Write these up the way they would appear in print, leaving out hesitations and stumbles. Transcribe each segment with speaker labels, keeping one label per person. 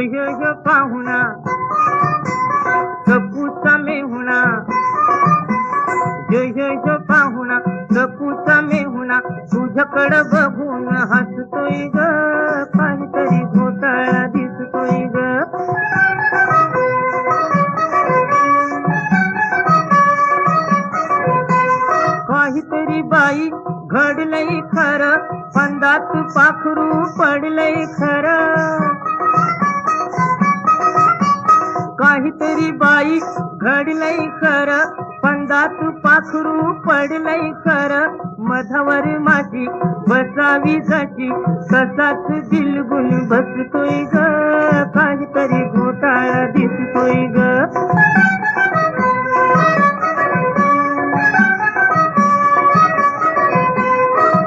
Speaker 1: यो पाहुणा सपूचा मेहुणा, यो पाहुणा सपूचा मेहुणा, तुझ्याकडं बघून हसतोय ग, काहीतरी घोटाळा दिसतोय ग. काहीतरी बाई घडलंय खरं, फंदात पाखरू पडलंय खरं. काहीतरी बाई घडलंय खरं, फंदात पाखरू पडलंय खरं. मधावर माझी बसावी जाची, तसाच बिलगुन बसतोय ग, काहीतरी घोटाळा दिसतोय ग.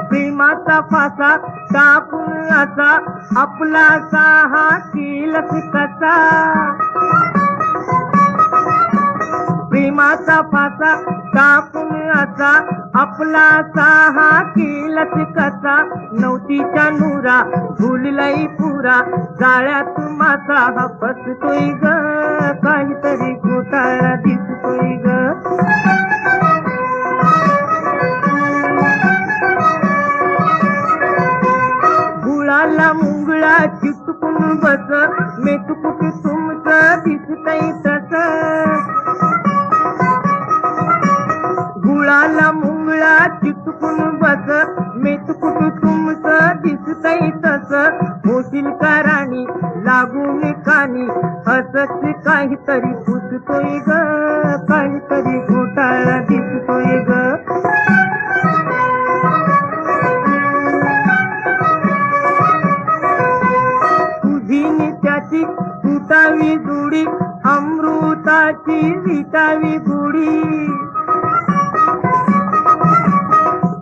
Speaker 1: प्रेमाचा फासा टाकून असा आपला साहा केलस कसा. प्रेमाचा फासा टाकून असा आपला साहा केलस कसा. नवतीच्या नूरा भुललाई पुरा, जाळ्यात मासा हा फसतोय ग, काहीतरी घोटाळा दिसतोय ग. गुळाला मुंगळा चिटकून बस, मेतकुट तुमचं दिसतंय तस. गुळाला मुंगळा चिटकून बस, मेतकुट तुमचं दिसतंय तस. होशील का राणी लागून कानी, असच काहीतरी पुसतोय ग, काहीतरी घोटाळा दिसतोय ग. त्याची तुटावी जुडी, अमृताची विटावी गुडी.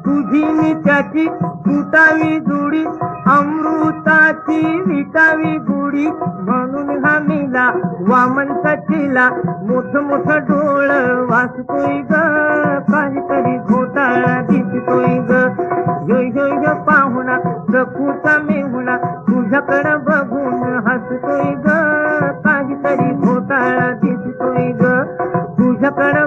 Speaker 1: तुझी नि त्याची तुटावी जुडी, अमृताची विटावी गुडी. म्हणून हा मेला वामन सचेला, मोठ मोठ डोळ वाचतोय ग, काहीतरी घोटाळा दिसतोय ग. यो पाहुणा सपूचा मेहुणा, तुझ्याकडं बघून हसतोय ग, काहीतरी घोटाळा दिसतोय ग, तुझ्याकडं